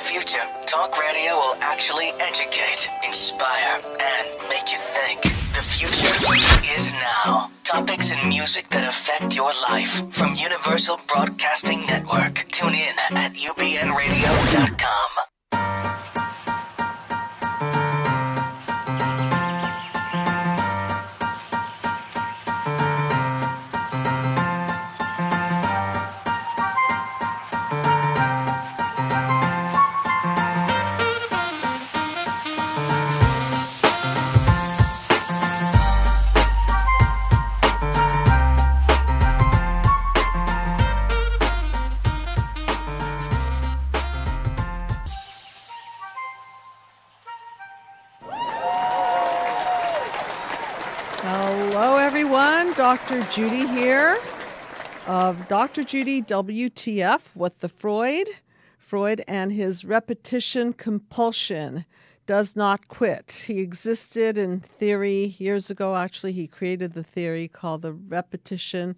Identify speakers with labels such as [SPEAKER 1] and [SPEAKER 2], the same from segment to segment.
[SPEAKER 1] future, talk radio will actually educate, inspire, and make you think. The future is now. Topics and music that affect your life from Universal Broadcasting Network. Tune in at ubnradio.com.
[SPEAKER 2] Dr. Judy here of Dr. Judy WTF with the Freud and his repetition compulsion does not quit. He existed in theory years ago. Actually, he created the theory called the repetition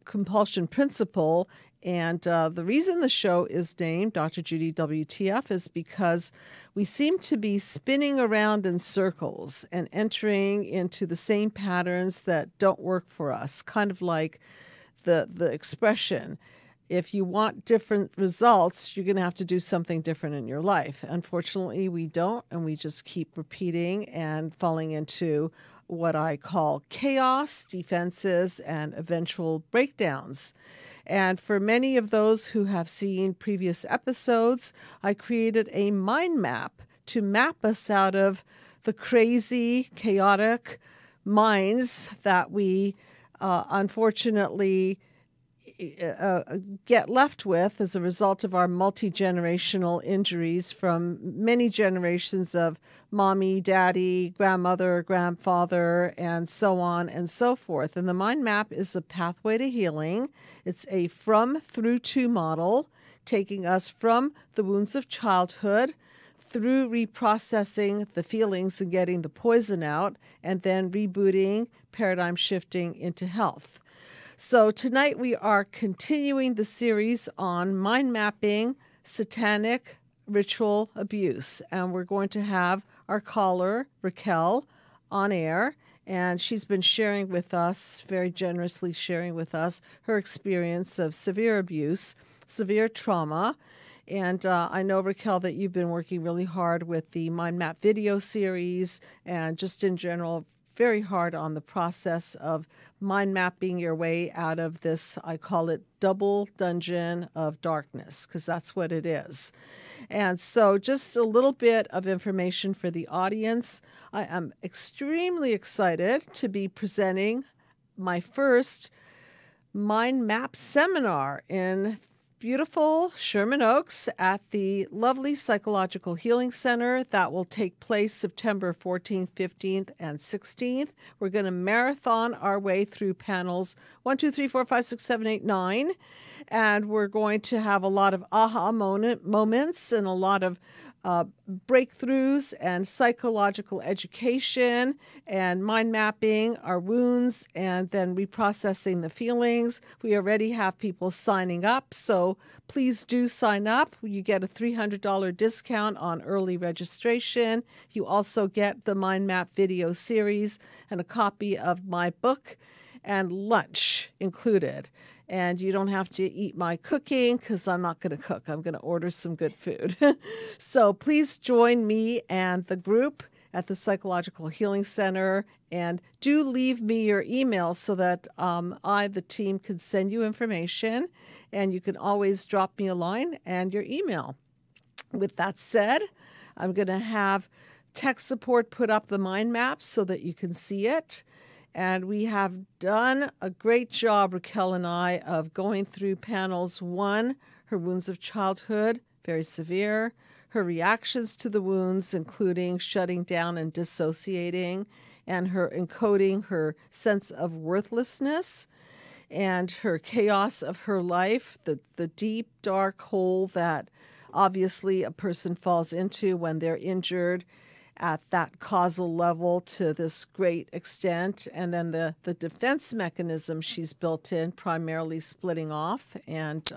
[SPEAKER 2] compulsion principle. And the reason the show is named Dr. Judy WTF is because we seem to be spinning around in circles and entering into the same patterns that don't work for us, kind of like the expression, if you want different results, you're going to have to do something different in your life. Unfortunately, we don't, and we just keep repeating and falling into what I call chaos, defenses, and eventual breakdowns. And for many of those who have seen previous episodes, I created a mind map to map us out of the crazy, chaotic minds that we unfortunately get left with as a result of our multi-generational injuries from many generations of mommy, daddy, grandmother, grandfather, and so on and so forth. And the mind map is a pathway to healing. It's a from through to model, taking us from the wounds of childhood through reprocessing the feelings and getting the poison out, and then rebooting, paradigm shifting into health. So tonight we are continuing the series on mind mapping, satanic ritual abuse. And we're going to have our caller, Raquel, on air. And she's been sharing with us, very generously sharing with us, her experience of severe abuse, severe trauma. And I know, Raquel, that you've been working really hard with the Mind Map video series and just in general, very hard on the process of mind mapping your way out of this, I call it double dungeon of darkness, because that's what it is. And so just a little bit of information for the audience. I am extremely excited to be presenting my first mind map seminar in beautiful Sherman Oaks at the lovely Psychological Healing Center. That will take place September 14th, 15th, and 16th. We're going to marathon our way through panels 1, 2, 3, 4, 5, 6, 7, 8, 9. And we're going to have a lot of aha moments and a lot of breakthroughs and psychological education and mind mapping our wounds and then reprocessing the feelings. We already have people signing up, so please do sign up. You get a $300 discount on early registration. You also get the mind map video series and a copy of my book and lunch included. And you don't have to eat my cooking because I'm not going to cook. I'm going to order some good food. So please join me and the group at the Psychological Healing Center. And do leave me your email so that the team, can send you information. And you can always drop me a line and your email. With that said, I'm going to have tech support put up the mind map so that you can see it. And we have done a great job, Raquel and I, of going through panels 1, her wounds of childhood, very severe, her reactions to the wounds, including shutting down and dissociating, and her encoding her sense of worthlessness and her chaos of her life, the deep, dark hole that obviously a person falls into when they're injured at that causal level to this great extent, and then the defense mechanism she's built in, primarily splitting off and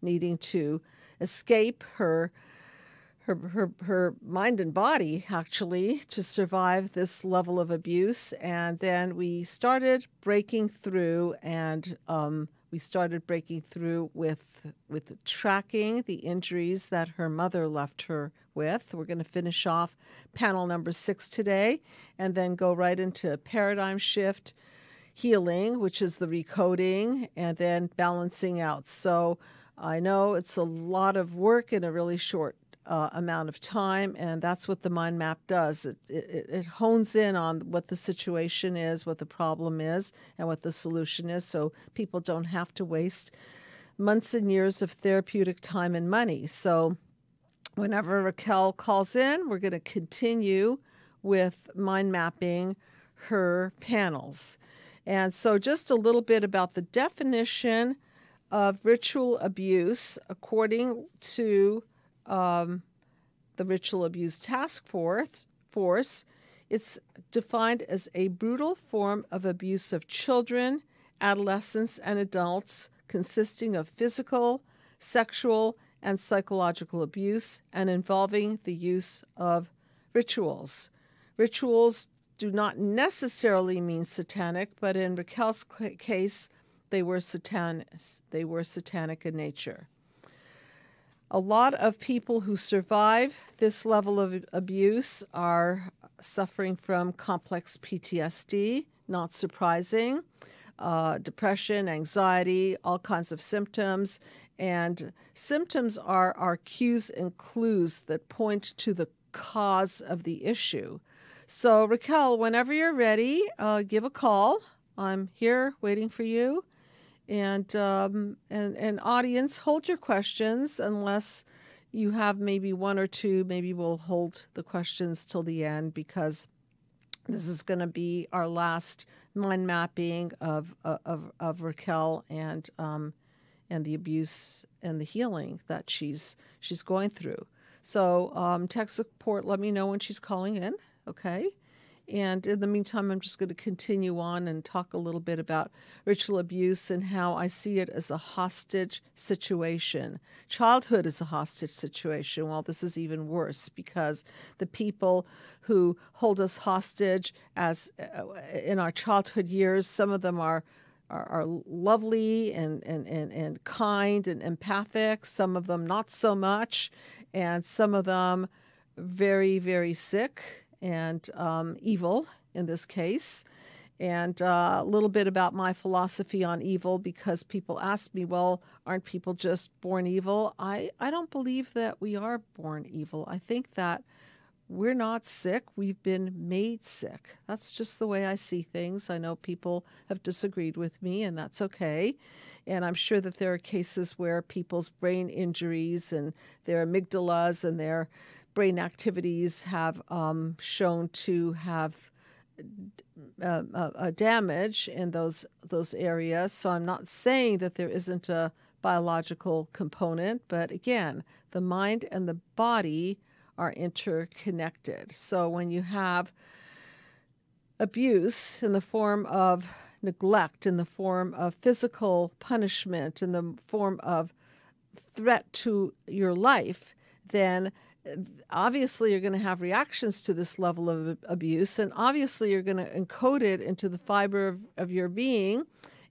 [SPEAKER 2] needing to escape her mind and body, actually, to survive this level of abuse. And then we started breaking through, and we started breaking through with tracking the injuries that her mother left her with. We're going to finish off panel number 6 today, and then go right into paradigm shift healing, which is the recoding, and then balancing out. So I know it's a lot of work in a really short amount of time, and that's what the mind map does. It hones in on what the situation is, what the problem is, and what the solution is, so people don't have to waste months and years of therapeutic time and money. So whenever Raquel calls in, we're going to continue with mind mapping her panels. And so just a little bit about the definition of ritual abuse according to the Ritual Abuse Task Force. It's defined as a brutal form of abuse of children, adolescents, and adults consisting of physical, sexual, and psychological abuse and involving the use of rituals. Rituals do not necessarily mean satanic, but in Raquel's case, they were satanic in nature. A lot of people who survive this level of abuse are suffering from complex PTSD, not surprising, depression, anxiety, all kinds of symptoms. And symptoms are our cues and clues that point to the cause of the issue. So Raquel, whenever you're ready, give a call. I'm here waiting for you. And audience, hold your questions unless you have maybe one or two. Maybe we'll hold the questions till the end, because this is going to be our last mind mapping of Raquel and the abuse and the healing that she's going through. So tech support, let me know when she's calling in, okay? And in the meantime, I'm just going to continue on and talk a little bit about ritual abuse and how I see it as a hostage situation. Childhood is a hostage situation. Well, this is even worse, because the people who hold us hostage as in our childhood years, some of them are lovely and kind and empathic, some of them not so much, and some of them very, very sick and evil in this case. And a little bit about my philosophy on evil, because people ask me, well, aren't people just born evil? I don't believe that we are born evil. I think that we're not sick. We've been made sick. That's just the way I see things. I know people have disagreed with me, and that's okay. And I'm sure that there are cases where people's brain injuries and their amygdalas and their brain activities have shown to have damage in those areas. So I'm not saying that there isn't a biological component, but again, the mind and the body are interconnected. So when you have abuse in the form of neglect, in the form of physical punishment, in the form of threat to your life, then obviously you're going to have reactions to this level of abuse, and obviously you're going to encode it into the fiber of your being.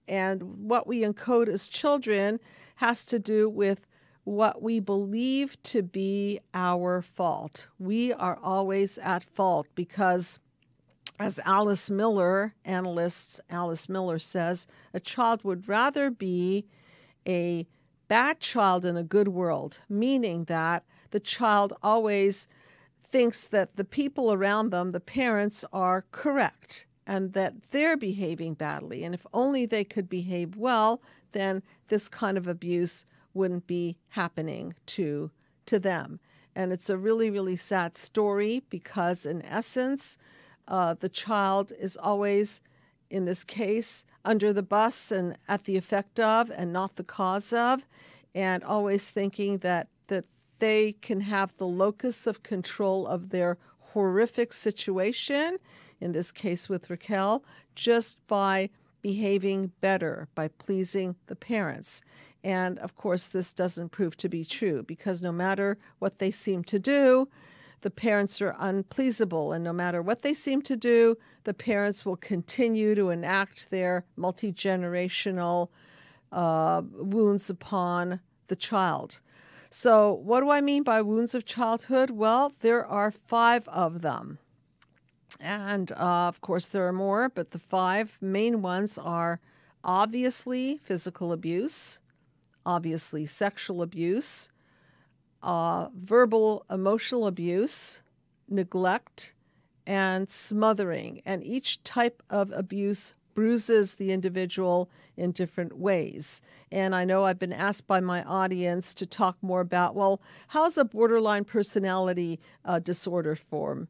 [SPEAKER 2] And what we encode as children has to do with what we believe to be our fault. We are always at fault because, as analyst Alice Miller says, a child would rather be a bad child in a good world, meaning that the child always thinks that the people around them, the parents, are correct and that they're behaving badly. And if only they could behave well, then this kind of abuse wouldn't be happening to them. And it's a really, really sad story, because in essence, the child is always, in this case, under the bus and at the effect of and not the cause of, and always thinking that they can have the locus of control of their horrific situation, in this case with Raquel, just by behaving better, by pleasing the parents. And of course, this doesn't prove to be true because no matter what they seem to do, the parents are unpleasable. And no matter what they seem to do, the parents will continue to enact their multi-generational wounds upon the child. So what do I mean by wounds of childhood? Well, there are 5 of them. And of course, there are more, but the 5 main ones are obviously physical abuse, obviously sexual abuse, verbal emotional abuse, neglect, and smothering. And each type of abuse bruises the individual in different ways. And I know I've been asked by my audience to talk more about, well, how's a borderline personality disorder formed?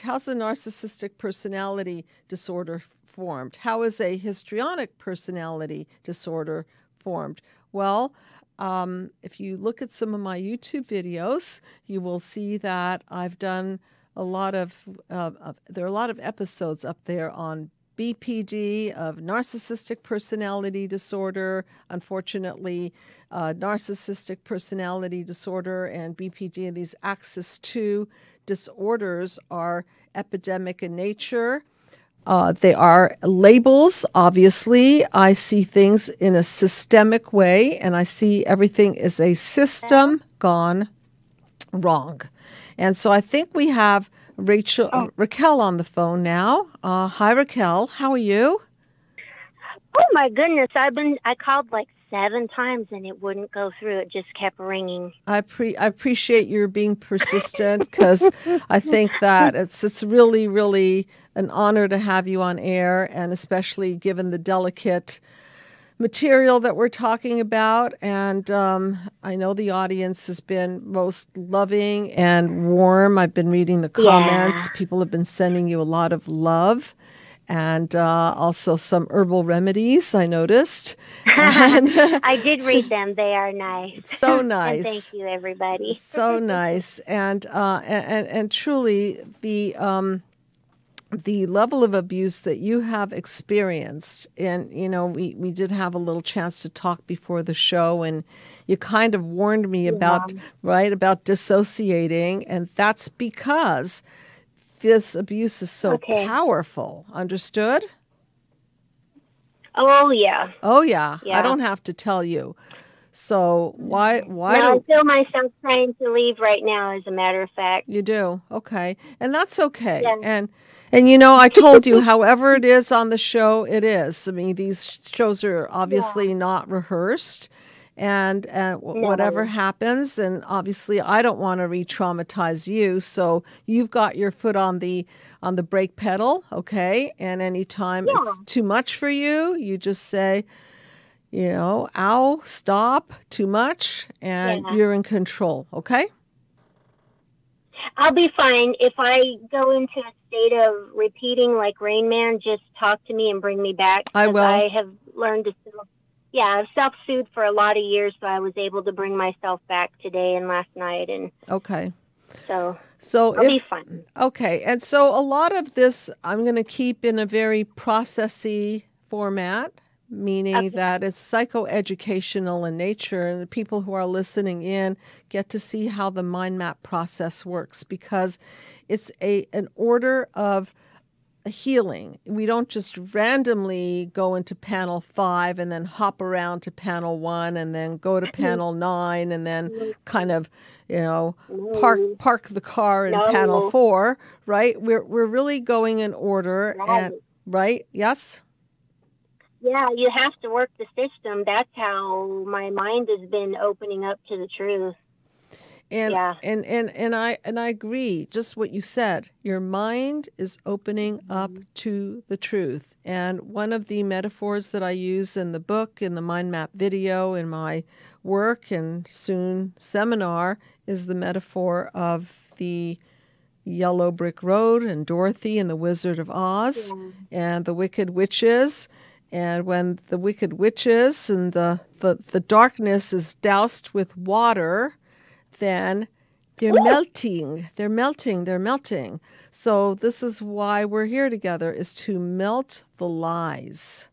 [SPEAKER 2] How's a narcissistic personality disorder formed? How is a histrionic personality disorder formed? Well, if you look at some of my YouTube videos, you will see that I've done a lot of, there are a lot of episodes up there on BPD, of narcissistic personality disorder. Unfortunately, narcissistic personality disorder and BPD and these Axis 2 disorders are epidemic in nature. They are labels, obviously. I see things in a systemic way, and I see everything as a system gone wrong. And so I think we have Raquel on the phone now. Hi, Raquel. How are you?
[SPEAKER 3] Oh my goodness! I called like 7 times and it wouldn't go through. It just kept ringing.
[SPEAKER 2] I appreciate your being persistent because I think that it's really, really an honor to have you on air, and especially given the delicate material that we're talking about. And I know the audience has been most loving and warm. I've been reading the comments.
[SPEAKER 3] Yeah.
[SPEAKER 2] People have been sending you a lot of love, and also some herbal remedies, I noticed. And
[SPEAKER 3] I did read them. They are nice.
[SPEAKER 2] So nice.
[SPEAKER 3] And thank you, everybody.
[SPEAKER 2] So nice. And truly, the level of abuse that you have experienced, and, you know, we did have a little chance to talk before the show, and you kind of warned me about dissociating, and that's because this abuse is so powerful. Understood?
[SPEAKER 3] Oh, yeah.
[SPEAKER 2] Oh, yeah. I don't have to tell you. So why
[SPEAKER 3] I feel myself trying to leave right now, as a matter of fact.
[SPEAKER 2] You do? Okay. And that's okay. Yeah. And you know, I told you, however it is on the show, it is. I mean, these shows are obviously not rehearsed, and whatever happens, and obviously I don't want to re-traumatize you, so you've got your foot on the brake pedal, okay? And anytime it's too much for you, you just say, you know, ow, stop, too much, and you're in control, okay?
[SPEAKER 3] I'll be fine. If I go into a state of repeating like Rain Man, just talk to me and bring me back.
[SPEAKER 2] I will.
[SPEAKER 3] I have learned to I've self-soothed for a lot of years, so I was able to bring myself back today and last night. And so I'll be fine.
[SPEAKER 2] Okay. And so a lot of this I'm going to keep in a very processy format, meaning that it's psychoeducational in nature, and the people who are listening in get to see how the mind map process works, because it's an order of healing. We don't just randomly go into panel 5 and then hop around to panel 1 and then go to panel 9 and then kind of, you know, park the car in panel 4, right? We're really going in order, and right? Yes.
[SPEAKER 3] Yeah, you have to work the system. That's how my mind has been opening up to the truth.
[SPEAKER 2] And I agree. Just what you said. Your mind is opening up to the truth. And one of the metaphors that I use in the book, in the mind map video, in my work, and soon seminar, is the metaphor of the yellow brick road and Dorothy and the Wizard of Oz and the wicked witches. And when the wicked witches and the darkness is doused with water, then they're melting. They're melting. So this is why we're here together, is to melt the lies,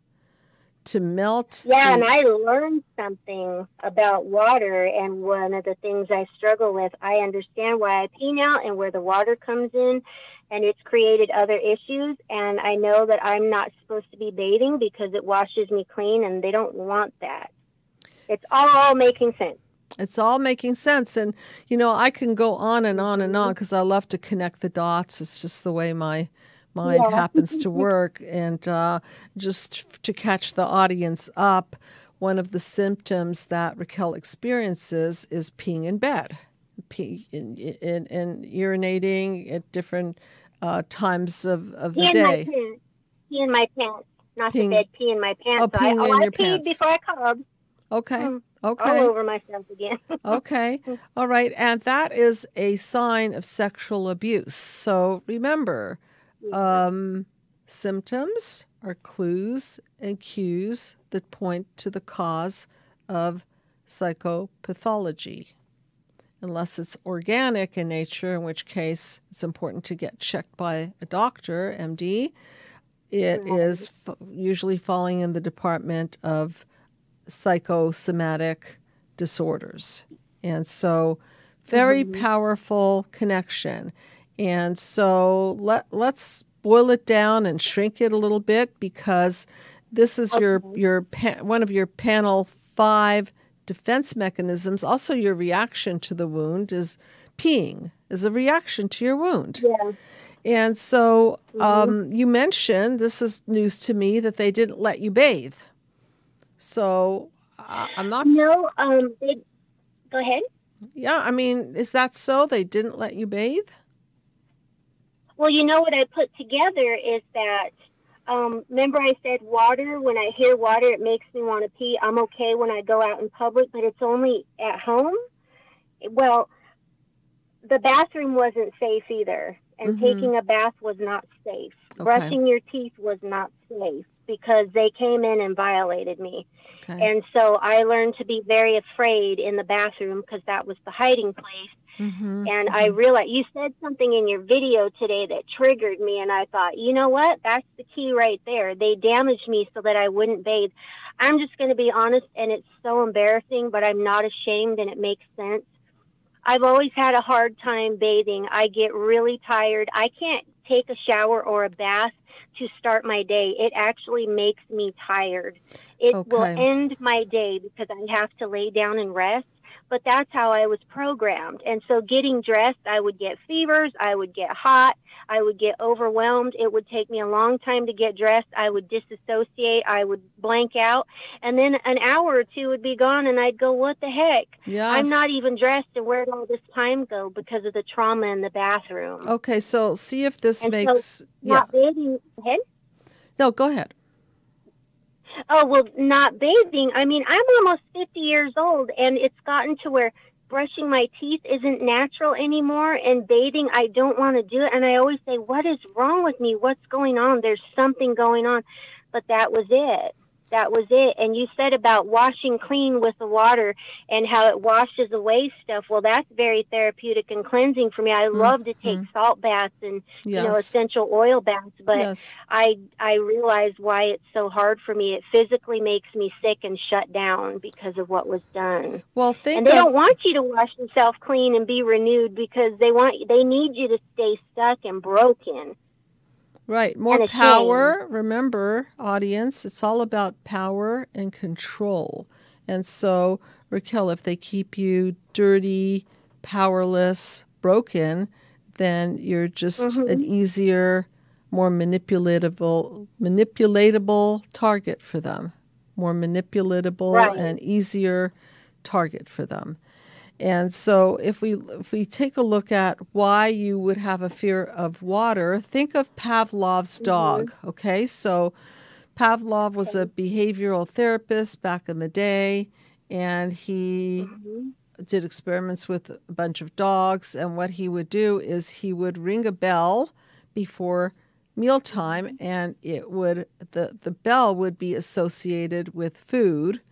[SPEAKER 2] to melt.
[SPEAKER 3] Yeah, and I learned something about water, and one of the things I struggle with, I understand why I pee now and where the water comes in, and it's created other issues, and I know that I'm not supposed to be bathing because it washes me clean, and they don't want that. It's all making sense.
[SPEAKER 2] It's all making sense. And, you know, I can go on and on and on because I love to connect the dots. It's just the way my mind happens to work. And just to catch the audience up, one of the symptoms that Raquel experiences is peeing in bed, and urinating at different times of the day.
[SPEAKER 3] Pee in my pants. Not the bed, pee in my pants.
[SPEAKER 2] Oh, peeing in your pants.
[SPEAKER 3] I peed before I called.
[SPEAKER 2] Okay. Okay.
[SPEAKER 3] All over myself again.
[SPEAKER 2] Okay. All right. And that is a sign of sexual abuse. So remember, symptoms are clues and cues that point to the cause of psychopathology. Unless it's organic in nature, in which case it's important to get checked by a doctor, MD. It is usually falling in the department of psychosomatic disorders. And so very powerful connection. And so let's boil it down and shrink it a little bit, because this is one of your panel 5 defense mechanisms. Also, your reaction to the wound is peeing, is a reaction to your wound.
[SPEAKER 3] Yeah.
[SPEAKER 2] And so you mentioned, this is news to me, that they didn't let you bathe. So I'm not...
[SPEAKER 3] No, go ahead.
[SPEAKER 2] Yeah, I mean, is that so? They didn't let you bathe?
[SPEAKER 3] Well, you know what I put together is that, remember I said water, when I hear water, it makes me want to pee. I'm okay when I go out in public, but it's only at home. Well, the bathroom wasn't safe either, and taking a bath was not safe. Okay. Brushing your teeth was not safe, because they came in and violated me. Okay. And so I learned to be very afraid in the bathroom, because that was the hiding place. And I realized, you said something in your video today that triggered me, and I thought, you know what? That's the key right there. They damaged me so that I wouldn't bathe. I'm just going to be honest, and it's so embarrassing, but I'm not ashamed, and it makes sense. I've always had a hard time bathing. I get really tired. I can't take a shower or a bath to start my day. It actually makes me tired. It will end my day because I have to lay down and rest. But that's how I was programmed. And so getting dressed, I would get fevers, I would get hot, I would get overwhelmed. It would take me a long time to get dressed. I would disassociate, I would blank out. And then an hour or two would be gone, and I'd go, what the heck? Yes. I'm not even dressed, and where'd all this time go because of the trauma in the bathroom?
[SPEAKER 2] Okay, so see if this makes...
[SPEAKER 3] So not bathing... Ahead?
[SPEAKER 2] No, go ahead.
[SPEAKER 3] Oh, well, not bathing. I mean, I'm almost 50 years old, and it's gotten to where brushing my teeth isn't natural anymore, and bathing, I don't want to do it. And I always say, what is wrong with me? What's going on? There's something going on. But that was it. That was it. And you said about washing clean with the water and how it washes away stuff. Well, that's very therapeutic and cleansing for me. I love to take salt baths and, you know, essential oil baths. But I realize why it's so hard for me. It physically makes me sick and shut down because of what was done.
[SPEAKER 2] Well,
[SPEAKER 3] and they don't want you to wash yourself clean and be renewed, because they need you to stay stuck and broken.
[SPEAKER 2] Right. More power. Remember, audience, it's all about power and control. And so, Raquel, if they keep you dirty, powerless, broken, then you're just an easier, more manipulatable target for them. More manipulatable and easier target for them. And so if we take a look at why you would have a fear of water, think of Pavlov's dog, okay? So Pavlov was a behavioral therapist back in the day, and he did experiments with a bunch of dogs, and what he would do is he would ring a bell before mealtime, and it would the bell would be associated with food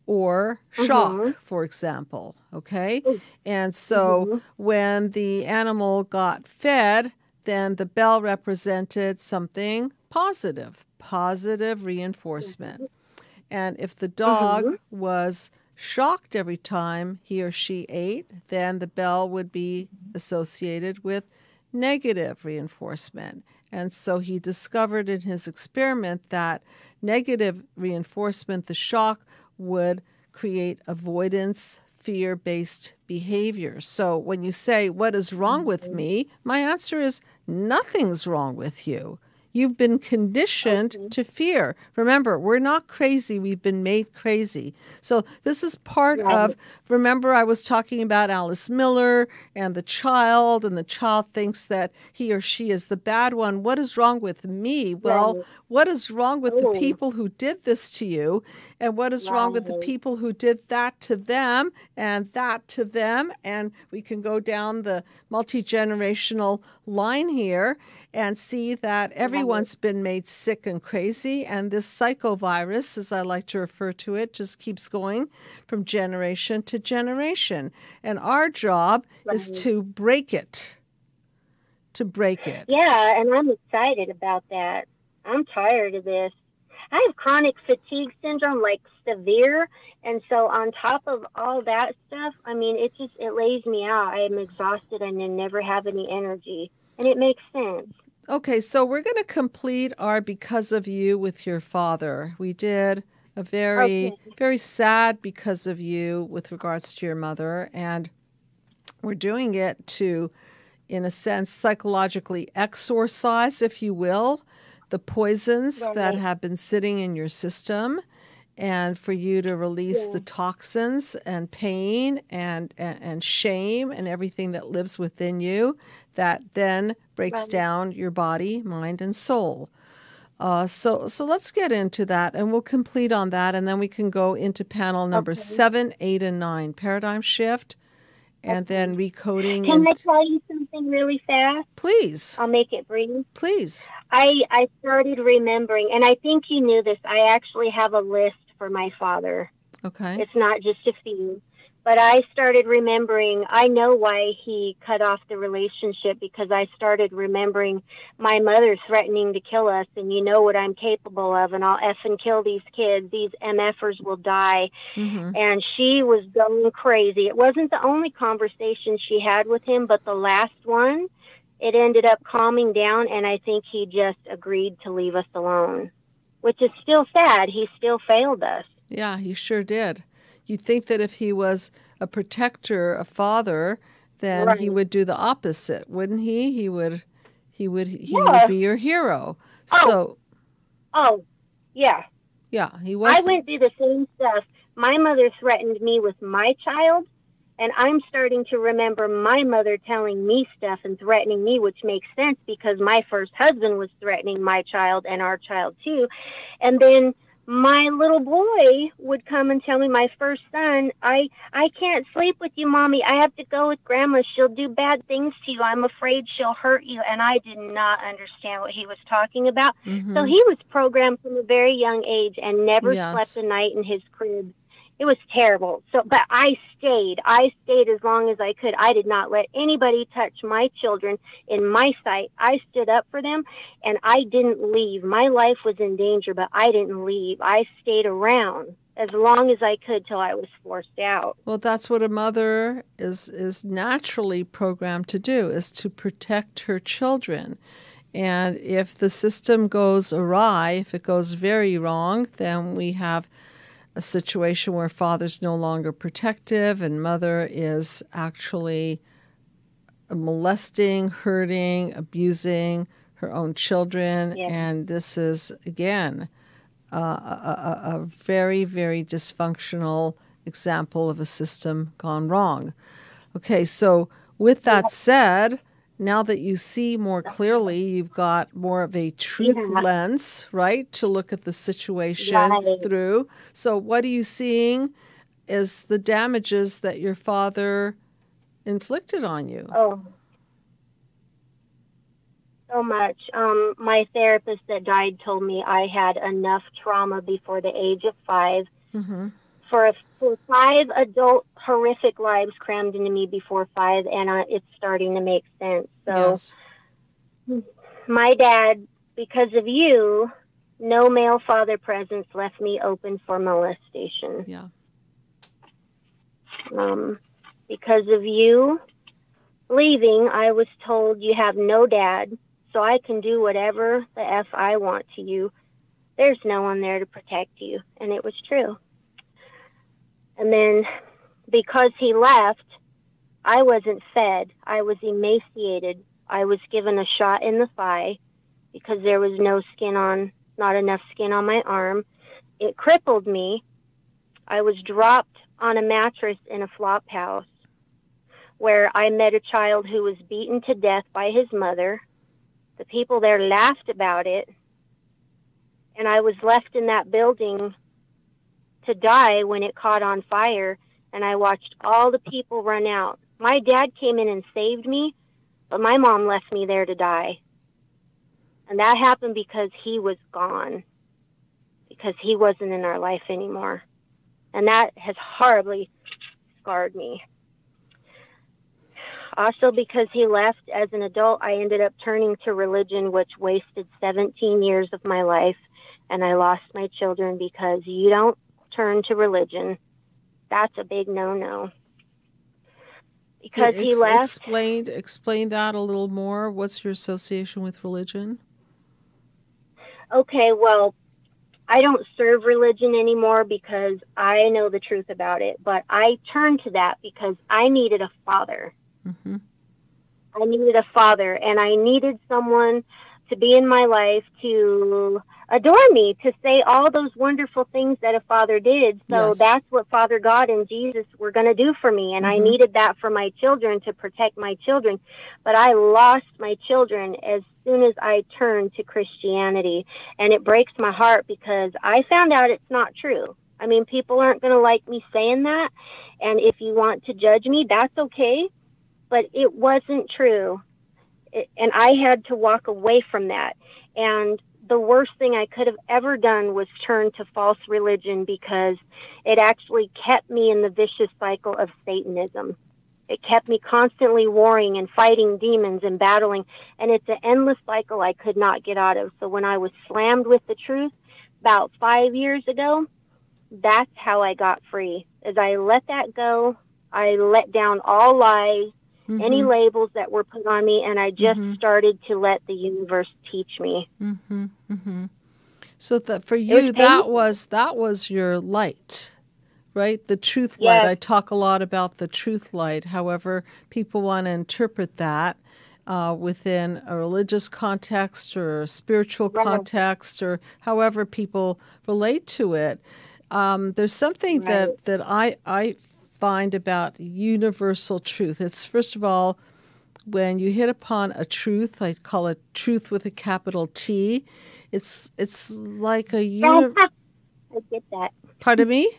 [SPEAKER 2] or shock, for example, okay? And so when the animal got fed, then the bell represented something positive reinforcement. And if the dog was shocked every time he or she ate, then the bell would be associated with negative reinforcement. And so he discovered in his experiment that negative reinforcement, the shock, would create avoidance, fear-based behavior. So when you say, what is wrong with me? My answer is, nothing's wrong with you. You've been conditioned to fear. Remember, we're not crazy. We've been made crazy. So this is part of, remember I was talking about Alice Miller and the child thinks that he or she is the bad one. What is wrong with me? Well, what is wrong with the people who did this to you? And what is wrong with the people who did that to them and that to them? And we can go down the multi-generational line here and see that everyone's been made sick and crazy. And this psychovirus, as I like to refer to it, just keeps going from generation to generation. And our job is to break it.
[SPEAKER 3] Yeah, and I'm excited about that. I'm tired of this. I have chronic fatigue syndrome, like severe. And so on top of all that stuff, I mean, it lays me out. I am exhausted and then never have any energy. And it makes sense.
[SPEAKER 2] Okay, so we're going to complete our Because of You with your father. We did a very sad Because of You with regards to your mother, and we're doing it to, in a sense, psychologically exorcise, if you will, the poisons that have been sitting in your system, and for you to release the toxins and pain and shame and everything that lives within you that then breaks down your body, mind, and soul. So let's get into that, and we'll complete on that, and then we can go into panel number 7, 8, and 9, paradigm shift, and then recoding.
[SPEAKER 3] Can I tell you something really fast?
[SPEAKER 2] Please.
[SPEAKER 3] I'll make it brief.
[SPEAKER 2] Please.
[SPEAKER 3] I started remembering, and I think you knew this, I actually have a list for my father.
[SPEAKER 2] Okay.
[SPEAKER 3] It's not just a few. But I started remembering, I know why he cut off the relationship, because I started remembering my mother threatening to kill us, and you know what I'm capable of, and I'll effing kill these kids. These MFers will die. And she was going crazy. It wasn't the only conversation she had with him, but the last one, it ended up calming down, and I think he just agreed to leave us alone, which is still sad. He still failed us.
[SPEAKER 2] Yeah, he sure did. You'd think that if he was a protector, a father, then he would do the opposite, wouldn't he? He would be your hero.
[SPEAKER 3] Yeah,
[SPEAKER 2] he was.
[SPEAKER 3] I went through the same stuff. My mother threatened me with my child, and I'm starting to remember my mother telling me stuff and threatening me, which makes sense because my first husband was threatening my child and our child too. And then my little boy would come and tell me, my first son, I can't sleep with you, Mommy. I have to go with Grandma. She'll do bad things to you. I'm afraid she'll hurt you. And I did not understand what he was talking about. So he was programmed from a very young age and never slept a night in his crib. It was terrible. So, but I stayed as long as I could. I did not let anybody touch my children in my sight. I stood up for them, and I didn't leave. My life was in danger, but I didn't leave. I stayed around as long as I could till I was forced out.
[SPEAKER 2] Well, that's what a mother is naturally programmed to do, is to protect her children. And if the system goes awry, if it goes very wrong, then we have a situation where father's no longer protective and mother is actually molesting, hurting, abusing her own children. And this is, again, a very, very dysfunctional example of a system gone wrong. Okay, so with that said, now that you see more clearly, you've got more of a truth lens, right, to look at the situation through. So what are you seeing as the damages that your father inflicted on you?
[SPEAKER 3] Oh, so much. My therapist that died told me I had enough trauma before the age of 5 for 5 adult horrific lives crammed into me before 5, and it's starting to make sense. So my dad, because of you, no male father presence left me open for molestation.
[SPEAKER 2] Yeah.
[SPEAKER 3] Because of you leaving, I was told you have no dad, so I can do whatever the F I want to you. There's no one there to protect you. And it was true. And then because he left, I wasn't fed. I was emaciated. I was given a shot in the thigh because there was not enough skin on my arm. It crippled me. I was dropped on a mattress in a flop house where I met a child who was beaten to death by his mother. The people there laughed about it. And I was left in that building to die when it caught on fire. And I watched all the people run out. My dad came in and saved me, but my mom left me there to die. And that happened because he was gone, because he wasn't in our life anymore. And that has horribly scarred me. Also, because he left as an adult, I ended up turning to religion, which wasted 17 years of my life. And I lost my children because you don't turn to religion. That's a big no-no. Because he left.
[SPEAKER 2] Explain that a little more. What's your association with religion?
[SPEAKER 3] Okay, well, I don't serve religion anymore because I know the truth about it. But I turned to that because I needed a father.
[SPEAKER 2] Mm-hmm.
[SPEAKER 3] I needed a father, and I needed someone to be in my life to adore me, to say all those wonderful things that a father did. So
[SPEAKER 2] Yes.
[SPEAKER 3] That's what Father God and Jesus were going to do for me. And I needed that for my children, to protect my children. But I lost my children as soon as I turned to Christianity. And it breaks my heart because I found out it's not true. I mean, people aren't going to like me saying that. And if you want to judge me, that's okay. But it wasn't true. And I had to walk away from that. And the worst thing I could have ever done was turn to false religion, because it actually kept me in the vicious cycle of Satanism. It kept me constantly warring and fighting demons and battling. And it's an endless cycle I could not get out of. So when I was slammed with the truth about 5 years ago, that's how I got free. As I let that go, I let down all lies, any labels that were put on me, and I just started to let the universe teach me.
[SPEAKER 2] So that for you, that was your light, right? The truth light. I talk a lot about the truth light. However, people want to interpret that within a religious context or a spiritual context, or however people relate to it. There's something that I find about universal truth. It's, first of all, when you hit upon a truth, I call it truth with a capital T. It's like a
[SPEAKER 3] I get that.
[SPEAKER 2] Pardon me?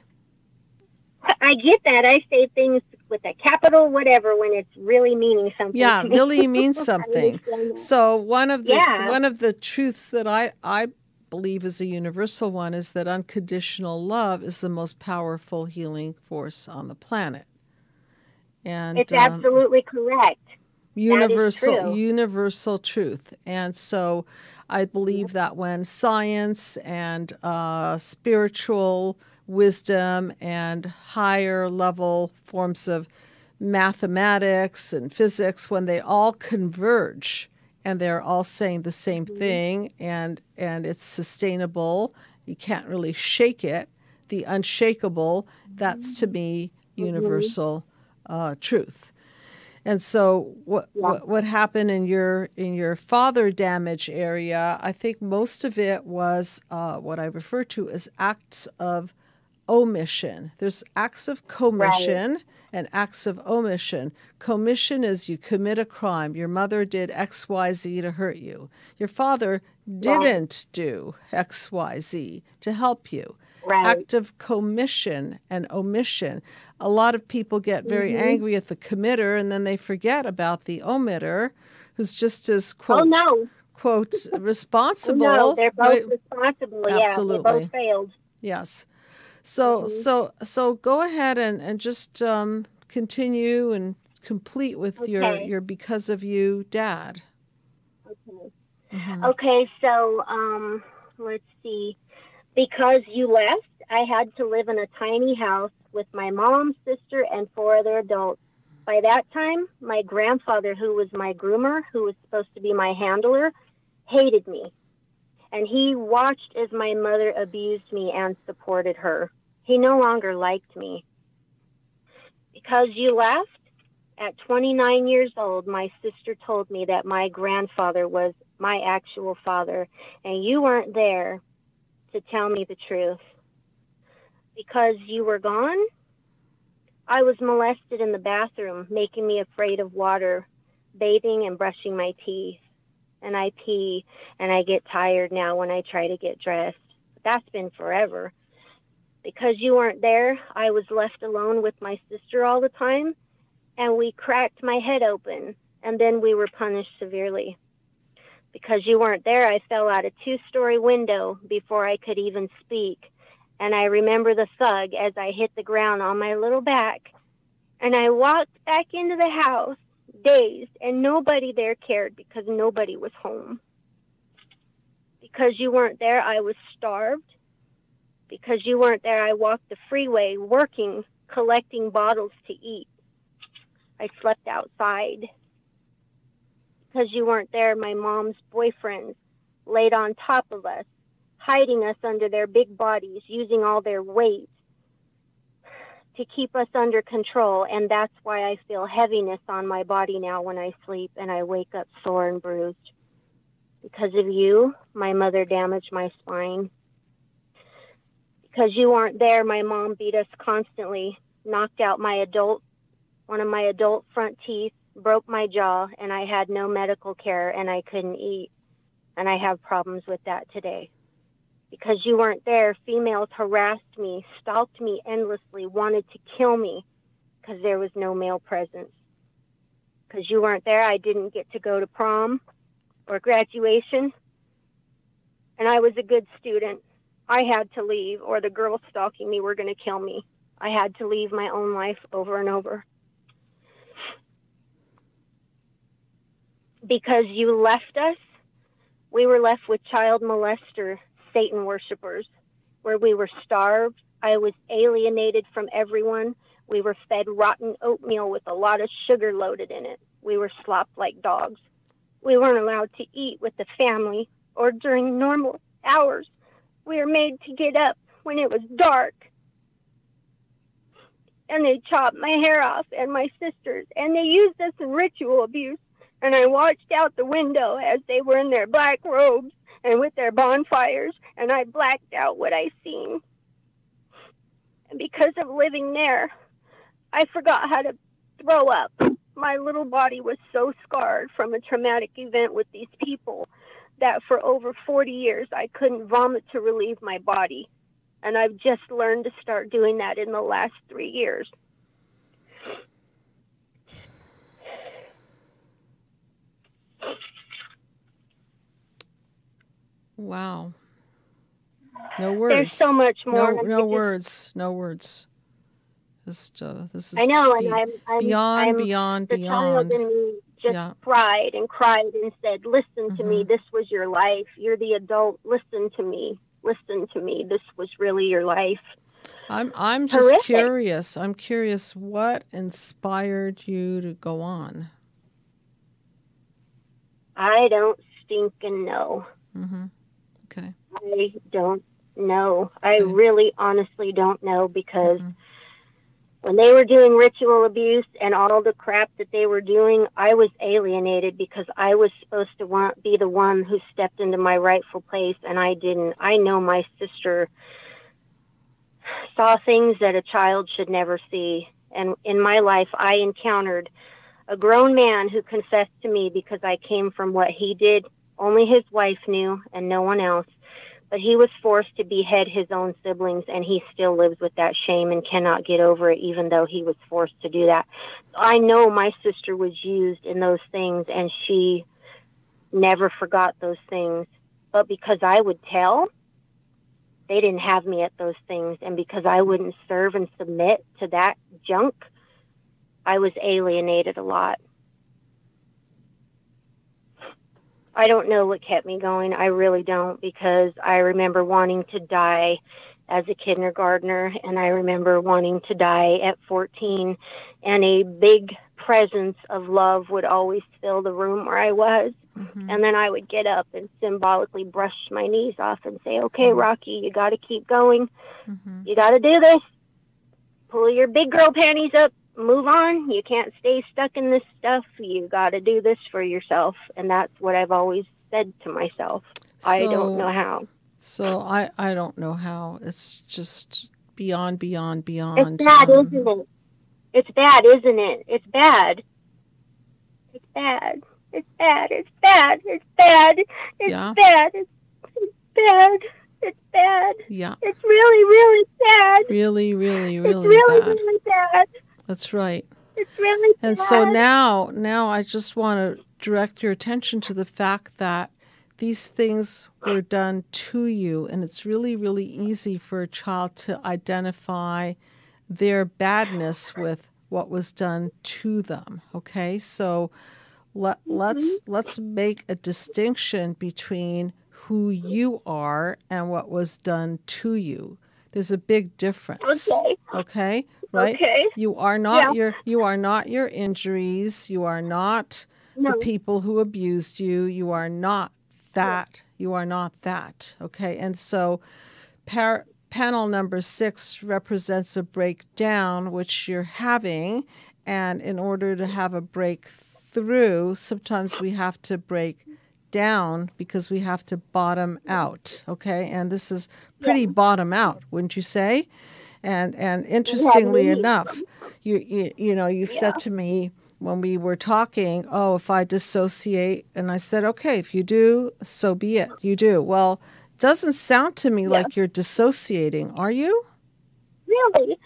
[SPEAKER 3] I get that. I say things with a capital whatever when it's really meaning something.
[SPEAKER 2] Yeah,
[SPEAKER 3] to me.
[SPEAKER 2] really means something. So one of the truths that I believe is a universal one is that unconditional love is the most powerful healing force on the planet. And
[SPEAKER 3] it's absolutely correct.
[SPEAKER 2] Universal truth. And so I believe that when science and spiritual wisdom and higher level forms of mathematics and physics, when they all converge and they're all saying the same thing, and it's sustainable, you can't really shake it, the unshakable, that's to me universal truth. And so what happened in your father damage area, I think most of it was what I refer to as acts of omission. There's acts of commission and acts of omission. Commission is you commit a crime. Your mother did X, Y, Z to hurt you. Your father didn't do X, Y, Z to help you. Act of commission and omission. A lot of people get very angry at the committer, and then they forget about the omitter, who's just as, quote, quote, responsible.
[SPEAKER 3] Oh, no, they're both responsible.
[SPEAKER 2] Absolutely.
[SPEAKER 3] Yeah, they both failed.
[SPEAKER 2] Yes. So go ahead and just continue and complete with your because of you dad.
[SPEAKER 3] Okay. Okay, so let's see. Because you left, I had to live in a tiny house with my mom, sister, and 4 other adults. By that time, my grandfather, who was my groomer, who was supposed to be my handler, hated me. And he watched as my mother abused me and supported her. He no longer liked me. Because you left, at 29 years old, my sister told me that my grandfather was my actual father, and you weren't there to tell me the truth. Because you were gone, I was molested in the bathroom, making me afraid of water, bathing and brushing my teeth. And I pee, and I get tired now when I try to get dressed. But that's been forever. Because you weren't there, I was left alone with my sister all the time, and we cracked my head open, and then we were punished severely. Because you weren't there, I fell out a 2-story window before I could even speak. And I remember the thug as I hit the ground on my little back. And I walked back into the house, dazed, and nobody there cared because nobody was home. Because you weren't there, I was starved. Because you weren't there, I walked the freeway, working, collecting bottles to eat. I slept outside. Because you weren't there, my mom's boyfriends laid on top of us, hiding us under their big bodies, using all their weight to keep us under control. And that's why I feel heaviness on my body now when I sleep, and I wake up sore and bruised. Because of you, my mother damaged my spine. Because you weren't there, my mom beat us constantly, knocked out one of my adult front teeth, broke my jaw, and I had no medical care, and I couldn't eat. And I have problems with that today. Because you weren't there, females harassed me, stalked me endlessly, wanted to kill me because there was no male presence. Because you weren't there, I didn't get to go to prom or graduation, and I was a good student. I had to leave, or the girls stalking me were going to kill me. I had to leave my own life over and over. Because you left us, we were left with child molester, Satan worshipers, where we were starved. I was alienated from everyone. We were fed rotten oatmeal with a lot of sugar loaded in it. We were slopped like dogs. We weren't allowed to eat with the family or during normal hours. We were made to get up when it was dark. And they chopped my hair off and my sister's, and they used us in ritual abuse. And I watched out the window as they were in their black robes and with their bonfires, and I blacked out what I seen. And because of living there, I forgot how to throw up. My little body was so scarred from a traumatic event with these people that for over 40 years I couldn't vomit to relieve my body. And I've just learned to start doing that in the last 3 years.
[SPEAKER 2] Wow. No words.
[SPEAKER 3] There's so much more.
[SPEAKER 2] No words. No words. This is
[SPEAKER 3] I know, and I'm
[SPEAKER 2] beyond.
[SPEAKER 3] The child in me just cried and cried and said, listen to me. This was your life. You're the adult. Listen to me. Listen to me. This was really your life.
[SPEAKER 2] I'm just horrific. Curious. I'm curious what inspired you to go on. I
[SPEAKER 3] don't stinking know.
[SPEAKER 2] Okay.
[SPEAKER 3] I don't know. I really honestly don't know, because when they were doing ritual abuse and all the crap that they were doing, I was alienated because I was supposed to be the one who stepped into my rightful place, and I didn't. I know my sister saw things that a child should never see. And in my life, I encountered a grown man who confessed to me because I came from what he did. Only his wife knew and no one else. But he was forced to behead his own siblings, and he still lives with that shame and cannot get over it, even though he was forced to do that. I know my sister was used in those things, and she never forgot those things. But because I would tell, they didn't have me at those things. And because I wouldn't serve and submit to that junk, I was alienated a lot. I don't know what kept me going. I really don't, because I remember wanting to die as a kindergartner, and I remember wanting to die at 14, and a big presence of love would always fill the room where I was. And then I would get up and symbolically brush my knees off and say, okay, Rocky, you got to keep going. You got to do this. Pull your big girl panties up. Move on. You can't stay stuck in this stuff. You got to do this for yourself. And that's what I've always said to myself. I don't know how.
[SPEAKER 2] So I don't know how. It's just beyond.
[SPEAKER 3] It's bad, isn't it? It's bad, isn't it? It's bad. It's bad. It's bad. It's bad. It's bad. It's bad. It's bad. It's bad.
[SPEAKER 2] Yeah.
[SPEAKER 3] It's really, really bad.
[SPEAKER 2] Really, really, really
[SPEAKER 3] it's really,
[SPEAKER 2] bad.
[SPEAKER 3] really bad.
[SPEAKER 2] That's right.
[SPEAKER 3] It's really bad.
[SPEAKER 2] And so now I just want to direct your attention to the fact that these things were done to you, and it's really, really easy for a child to identify their badness with what was done to them. Okay, so let's make a distinction between who you are and what was done to you. There's a big difference. Okay, right?
[SPEAKER 3] Okay.
[SPEAKER 2] You are not your injuries. You are not the people who abused you. You are not that. You are not that. Okay, and so panel number 6 represents a breakdown, which you're having, and in order to have a breakthrough, sometimes we have to break down because we have to bottom out. Okay, and this is pretty bottom out, wouldn't you say? And interestingly enough, you've said to me when we were talking, oh, if I dissociate, and I said, okay, if you do, so be it. You do. Well, it doesn't sound to me like you're dissociating, are you?
[SPEAKER 3] Really?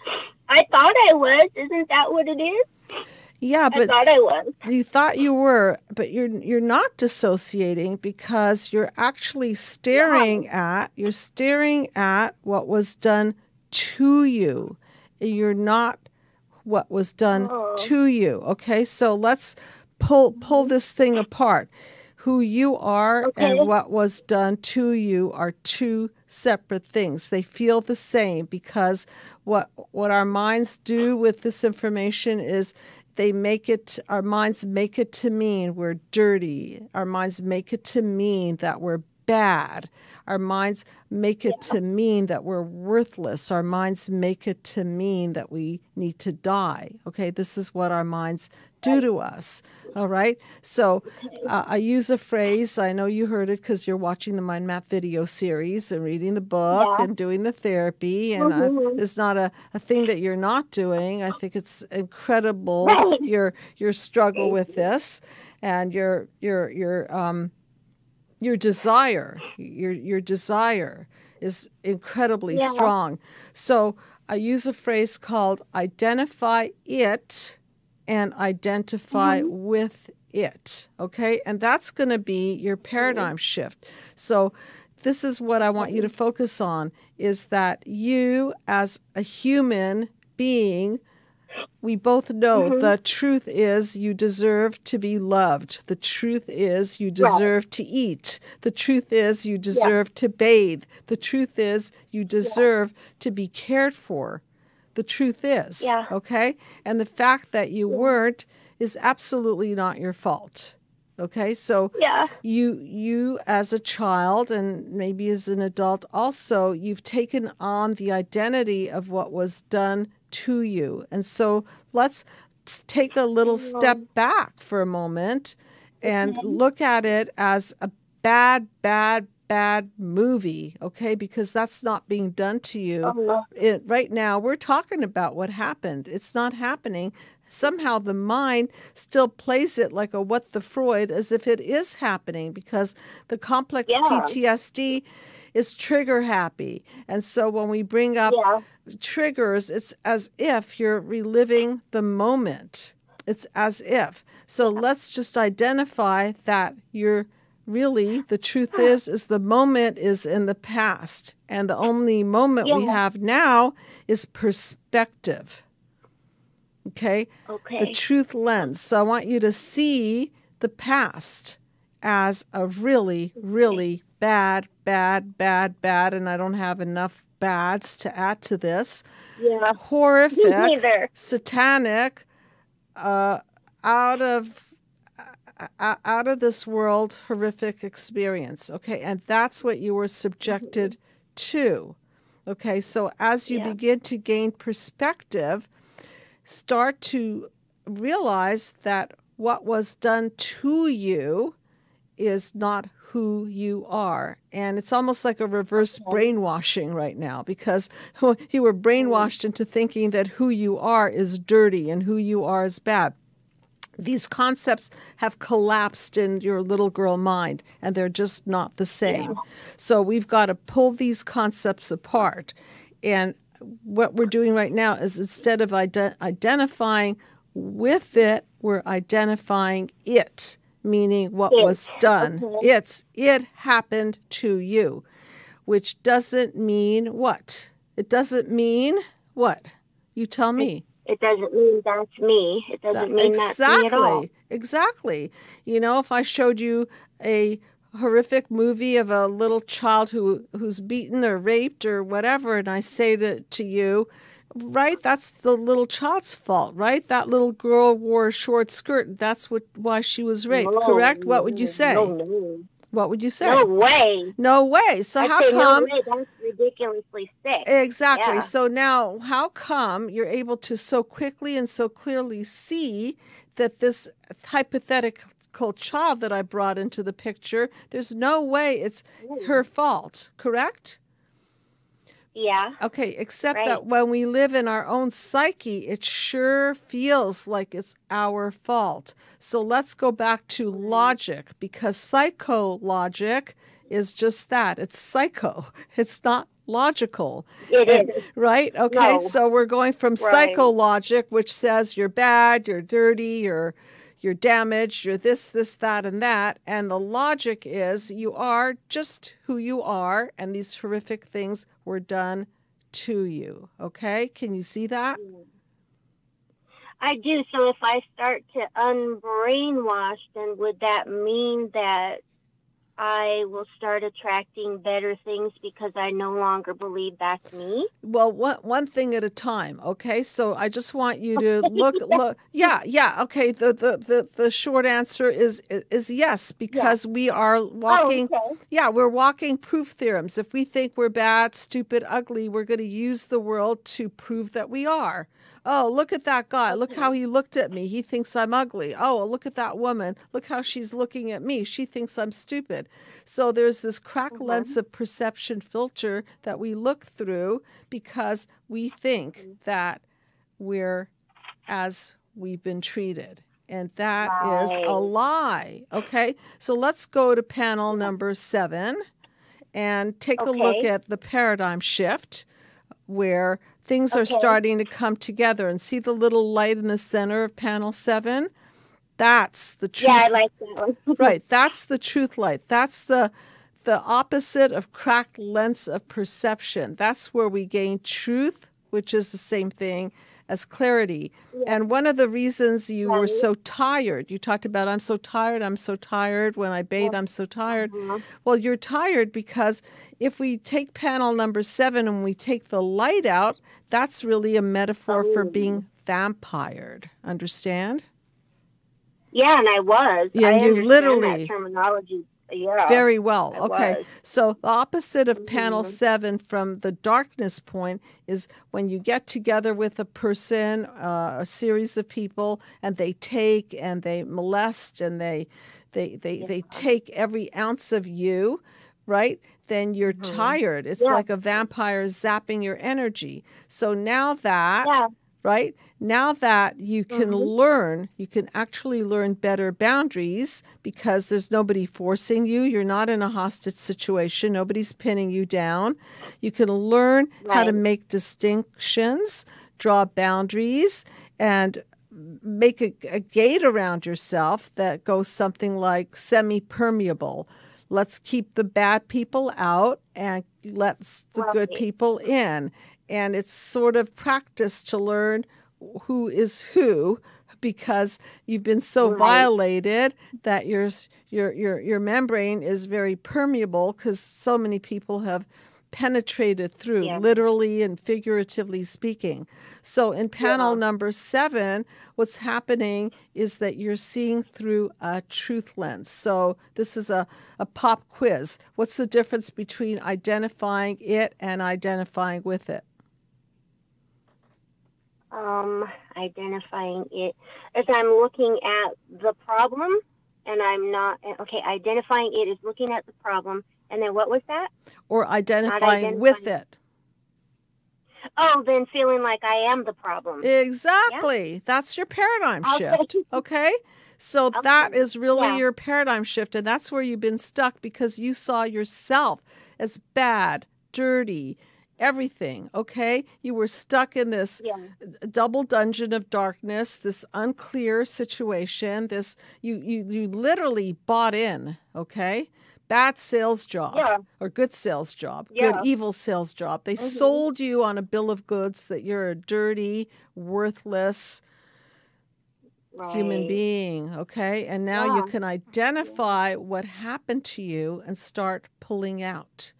[SPEAKER 3] I thought I was. Isn't that what it is?
[SPEAKER 2] Yeah, but
[SPEAKER 3] I thought I was.
[SPEAKER 2] You thought you were, but you're not dissociating because you're actually staring at what was done to you. You're not what was done to you. Okay, so let's pull this thing apart. Who you are and what was done to you are two separate things. They feel the same because what our minds do with this information is our minds make it to mean we're dirty. Our minds make it to mean that we're bad. Our minds make it to mean that we're worthless. Our minds make it to mean that we need to die. Okay, this is what our minds do to us. All right, so I use a phrase. I know you heard it because you're watching the Mind Map video series and reading the book and doing the therapy. And it's not a thing that you're not doing. I think it's incredible your struggle with this and your desire. Your desire is incredibly strong. So I use a phrase called identify it and identify with it, okay? And that's going to be your paradigm shift. So this is what I want you to focus on, is that you as a human being, we both know the truth is you deserve to be loved. The truth is you deserve to eat. The truth is you deserve to bathe. The truth is you deserve to be cared for. The truth is, okay? And the fact that you weren't is absolutely not your fault, okay? So you as a child and maybe as an adult also, you've taken on the identity of what was done to you. And so let's take a little step back for a moment and look at it as a bad movie, okay? Because that's not being done to you. Right now, we're talking about what happened. It's not happening. Somehow the mind still plays it like a what the Freud as if it is happening because the complex PTSD is trigger happy. And so when we bring up triggers, it's as if you're reliving the moment. It's as if. So let's just identify that you're really, the truth is the moment is in the past. And the only moment we have now is perspective. Okay? The truth lens. So I want you to see the past as a really, really bad, and I don't have enough bads to add to this.
[SPEAKER 3] Yeah.
[SPEAKER 2] Horrific,
[SPEAKER 3] Neither.
[SPEAKER 2] satanic, out of this world, horrific experience. Okay, and that's what you were subjected to. Okay, so as you begin to gain perspective, start to realize that what was done to you is not who you are. And it's almost like a reverse brainwashing right now, because you were brainwashed into thinking that who you are is dirty and who you are is bad. These concepts have collapsed in your little girl mind, and they're just not the same. So we've got to pull these concepts apart. And what we're doing right now is, instead of identifying with it, we're identifying it, meaning what was done. It happened to you, which doesn't mean what? It doesn't mean what? You tell me.
[SPEAKER 3] It doesn't mean that's me. It doesn't mean that's me at all.
[SPEAKER 2] Exactly. You know, if I showed you a horrific movie of a little child who's beaten or raped or whatever, and I say to you, right, that's the little child's fault, right? That little girl wore a short skirt. That's why she was raped, correct? What would you say?
[SPEAKER 3] No.
[SPEAKER 2] What would you say?
[SPEAKER 3] No way.
[SPEAKER 2] No way. So how come?
[SPEAKER 3] No way. That's ridiculously sick.
[SPEAKER 2] Exactly.
[SPEAKER 3] Yeah.
[SPEAKER 2] So now, how come you're able to so quickly and so clearly see that this hypothetical child that I brought into the picture, there's no way it's her fault, correct?
[SPEAKER 3] Yeah.
[SPEAKER 2] Okay, except that when we live in our own psyche, it sure feels like it's our fault. So let's go back to logic, because psychologic is just that. It's psycho. It's not logical.
[SPEAKER 3] It is.
[SPEAKER 2] Right? Okay,
[SPEAKER 3] No.
[SPEAKER 2] So we're going from psychologic, which says you're bad, you're dirty, you're damaged, you're this, that, and that. And the logic is you are just who you are, and these horrific things were done to you. Okay? Can you see that?
[SPEAKER 3] I do. So if I start to unbrainwash, then would that mean that I will start attracting better things because I no longer believe that's me?
[SPEAKER 2] Well, one thing at a time, okay? So I just want you to look. Yeah, okay. The short answer is yes, because we are walking.
[SPEAKER 3] Oh, okay.
[SPEAKER 2] Yeah, we're walking proof theorems. If we think we're bad, stupid, ugly, we're going to use the world to prove that we are. Oh, look at that guy. Look how he looked at me. He thinks I'm ugly. Oh, look at that woman. Look how she's looking at me. She thinks I'm stupid. So there's this crack lens of perception filter that we look through because we think that we're as we've been treated. And that is a lie. Okay? So let's go to panel number 7 and take a look at the paradigm shift, where things are starting to come together. And see the little light in the center of panel 7? That's the truth.
[SPEAKER 3] Yeah, I like that one.
[SPEAKER 2] Right. That's the truth light. That's the opposite of cracked lens of perception. That's where we gain truth, which is the same thing as clarity. Yeah. And one of the reasons you were so tired, you talked about, I'm so tired. When I bathe, I'm so tired. Well, you're tired because if we take panel number 7 and we take the light out, that's really a metaphor for being vampired. Understand?
[SPEAKER 3] Yeah, and I was.
[SPEAKER 2] Yeah,
[SPEAKER 3] I
[SPEAKER 2] you literally
[SPEAKER 3] that terminology. Yeah.
[SPEAKER 2] Very well. Okay.
[SPEAKER 3] Was.
[SPEAKER 2] So the opposite of panel 7 from the darkness point is when you get together with a person, a series of people, and they take and they molest and they take every ounce of you, right? Then you're tired. It's like a vampire zapping your energy. So now that, right? Now that you can learn, you can actually learn better boundaries because there's nobody forcing you. You're not in a hostage situation. Nobody's pinning you down. You can learn how to make distinctions, draw boundaries, and make a gate around yourself that goes something like semi-permeable. Let's keep the bad people out and let's the good people in. And it's sort of practice to learn who is who because you've been so violated that your membrane is very permeable because so many people have penetrated through, literally and figuratively speaking. So in panel number 7, what's happening is that you're seeing through a truth lens. So this is a pop quiz. What's the difference between identifying it and identifying with it?
[SPEAKER 3] Identifying it as I'm looking at the problem, and I'm not, identifying it is looking at the problem. And then what was that?
[SPEAKER 2] Or identifying with it.
[SPEAKER 3] Oh, then feeling like I am the problem.
[SPEAKER 2] Exactly. Yeah. That's your paradigm shift. Okay? So that is really your paradigm shift. And that's where you've been stuck because you saw yourself as bad, dirty, everything. Okay? You were stuck in this double dungeon of darkness, this unclear situation, this you literally bought in, okay? Bad sales job or good sales job, good evil sales job. They sold you on a bill of goods that you're a dirty, worthless human being, okay? And now you can identify what happened to you and start pulling out.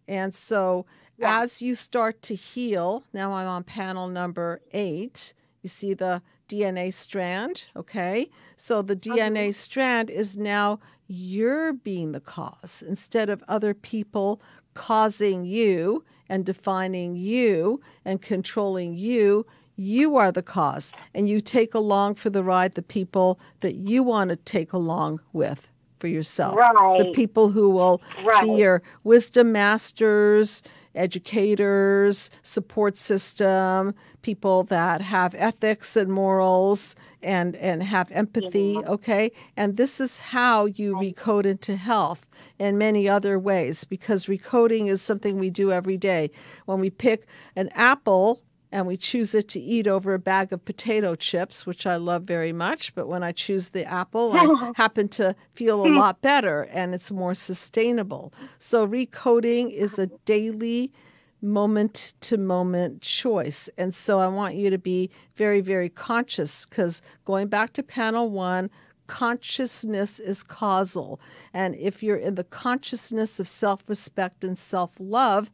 [SPEAKER 2] And so as you start to heal, now I'm on panel number 8, you see the DNA strand, okay? So the DNA strand is now you're being the cause instead of other people causing you and defining you and controlling you. You are the cause, and you take along for the ride the people that you want to take along with for yourself. The people who will be your wisdom masters, educators, support system, people that have ethics and morals and have empathy, okay? And this is how you recode into health in many other ways, because recoding is something we do every day. When we pick an apple and we choose it to eat over a bag of potato chips, which I love very much. But when I choose the apple, I happen to feel a lot better and it's more sustainable. So recoding is a daily moment-to-moment choice. And so I want you to be very, very conscious, because going back to panel 1, consciousness is causal. And if you're in the consciousness of self-respect and self-love,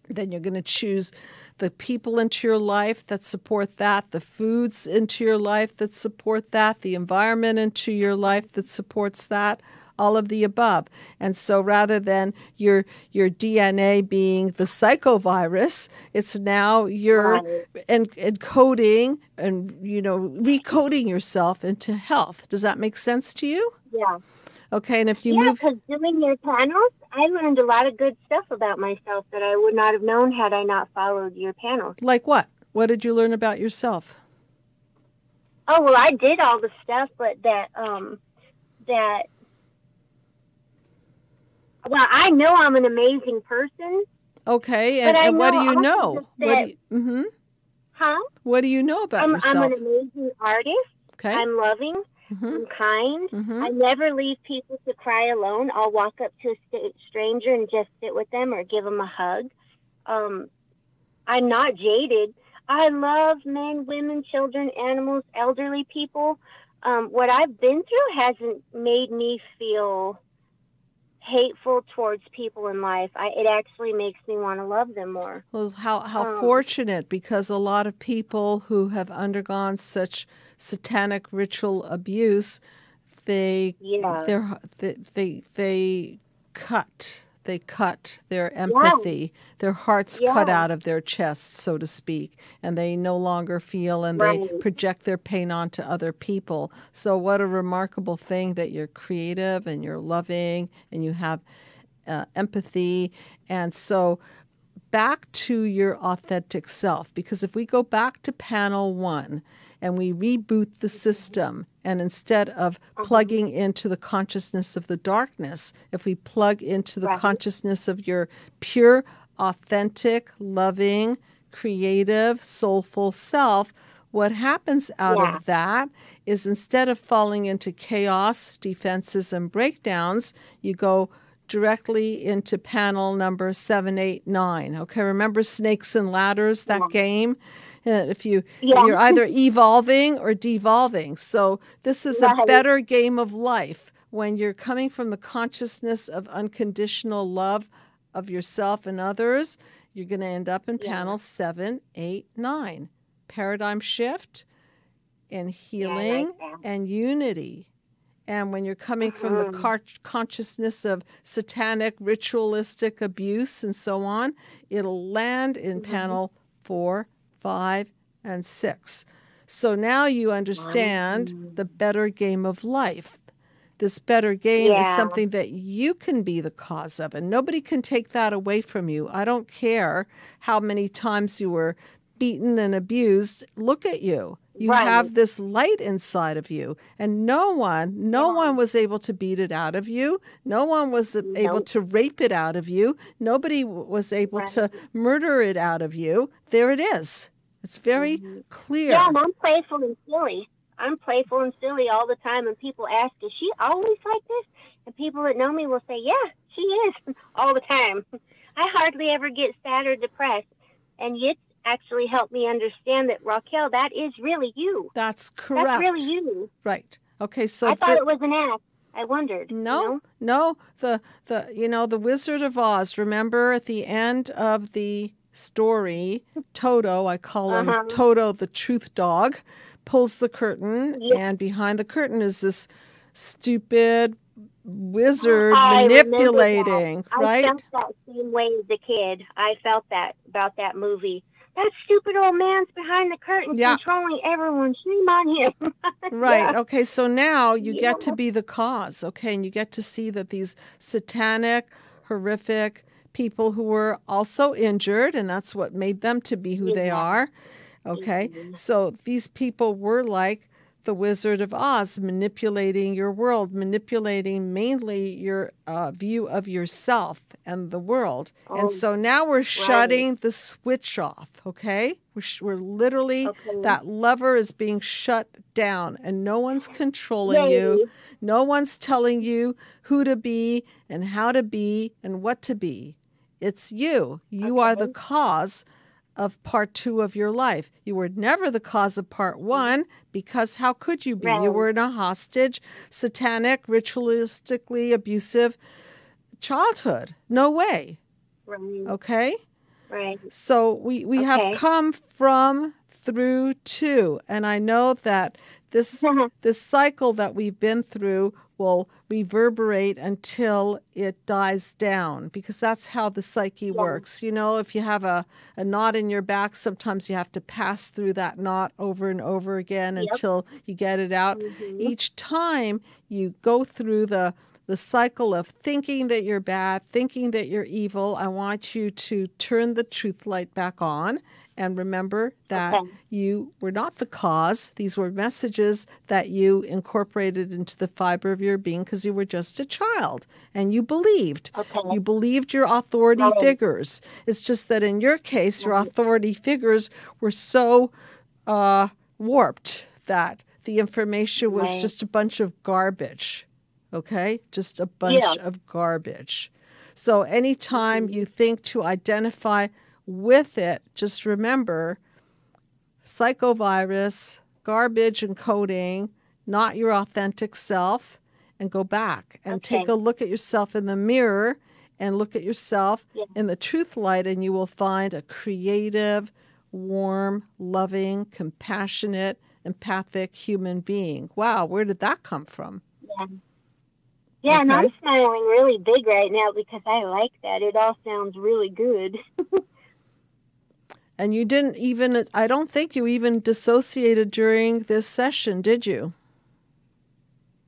[SPEAKER 2] then you're going to choose the people into your life that support that, the foods into your life that support that, the environment into your life that supports that, all of the above. And so rather than your DNA being the psychovirus, it's now you're encoding and, recoding yourself into health. Does that make sense to you?
[SPEAKER 3] Yeah.
[SPEAKER 2] Okay, and if you move...
[SPEAKER 3] because doing your panels, I learned a lot of good stuff about myself that I would not have known had I not followed your panels.
[SPEAKER 2] Like what? What did you learn about yourself?
[SPEAKER 3] Oh, well, I did all the stuff, but well, I know I'm an amazing person. Okay,
[SPEAKER 2] and what do you know?
[SPEAKER 3] Huh?
[SPEAKER 2] What do you know about yourself?
[SPEAKER 3] I'm an amazing artist. Okay. I'm loving. I'm kind. I never leave people to cry alone. I'll walk up to a stranger and just sit with them or give them a hug. I'm not jaded. I love men, women, children, animals, elderly people. What I've been through hasn't made me feel hateful towards people in life. It actually makes me want to love them more.
[SPEAKER 2] Well, how fortunate, because a lot of people who have undergone such satanic ritual abuse, they cut their empathy, their hearts cut out of their chests, so to speak, and they no longer feel, and they project their pain onto other people. So what a remarkable thing that you're creative and you're loving and you have empathy. And so back to your authentic self, because if we go back to panel 1 and we reboot the system, and instead of plugging into the consciousness of the darkness, if we plug into the consciousness of your pure, authentic, loving, creative, soulful self, what happens out of that is, instead of falling into chaos, defenses, and breakdowns, you go directly into panel number 7, 8, 9. Okay, remember Snakes and Ladders, that game? If
[SPEAKER 3] Yeah.
[SPEAKER 2] you're either evolving or devolving. So this is a
[SPEAKER 3] Right.
[SPEAKER 2] better game of life when you're coming from the consciousness of unconditional love of yourself and others. You're going to end up in panel 7, 8, 9. Paradigm shift and healing
[SPEAKER 3] that.
[SPEAKER 2] and unity. And when you're coming from the consciousness of satanic, ritualistic abuse and so on, it'll land in panel 4, 5, and 6. So now you understand the better game of life. This better game is something that you can be the cause of, and nobody can take that away from you. I don't care how many times you were beaten and abused. Look at you. You have this light inside of you, and no one was able to beat it out of you. No one was able to rape it out of you. Nobody was able to murder it out of you. There it is. It's very clear.
[SPEAKER 3] Yeah, and I'm playful and silly. I'm playful and silly all the time, and people ask, is she always like this? And people that know me will say, yeah, she is, all the time. I hardly ever get sad or depressed, and it's actually helped me understand that, Raquel, that is really you.
[SPEAKER 2] That's correct.
[SPEAKER 3] That's really you.
[SPEAKER 2] Right. Okay, so
[SPEAKER 3] I thought it was an act. I wondered.
[SPEAKER 2] No. The Wizard of Oz, remember at the end of the story, Toto, I call him Toto the truth dog, pulls the curtain, and behind the curtain is this stupid wizard manipulating, right?
[SPEAKER 3] I felt that same way as a kid. I felt that about that movie. That stupid old man's behind the curtain controlling everyone. Shame on him.
[SPEAKER 2] Right. Okay, so now you get to be the cause, okay? And you get to see that these satanic, horrific people who were also injured, and that's what made them to be who they are, okay? So these people were like the Wizard of Oz, manipulating your world, manipulating mainly your view of yourself and the world. And so now we're shutting the switch off, okay? We're literally, that lever is being shut down, and no one's controlling you. No one's telling you who to be and how to be and what to be. It's you. You are the cause of part 2 of your life. You were never the cause of part 1, because how could you be? You were in a hostage, satanic, ritualistically abusive childhood. No way. Okay?
[SPEAKER 3] Right.
[SPEAKER 2] So we have come from, through, to, and I know that this cycle that we've been through will reverberate until it dies down, because that's how the psyche works. You know, if you have a knot in your back, sometimes you have to pass through that knot over and over again until you get it out. Each time you go through the cycle of thinking that you're bad, thinking that you're evil, I want you to turn the truth light back on and remember that you were not the cause. These were messages that you incorporated into the fiber of your being because you were just a child and you believed. You believed your authority figures. It's just that in your case, your authority figures were so warped that the information was just a bunch of garbage. Okay? Just a bunch of garbage. So anytime you think to identify with it, just remember psychovirus, garbage encoding, not your authentic self, and go back and take a look at yourself in the mirror and look at yourself in the truth light, and you will find a creative, warm, loving, compassionate, empathic human being. Wow, where did that come from?
[SPEAKER 3] Yeah, and I'm smiling really big right now because I like that. It all sounds really good.
[SPEAKER 2] And you didn't even, I don't think you even dissociated during this session, did you?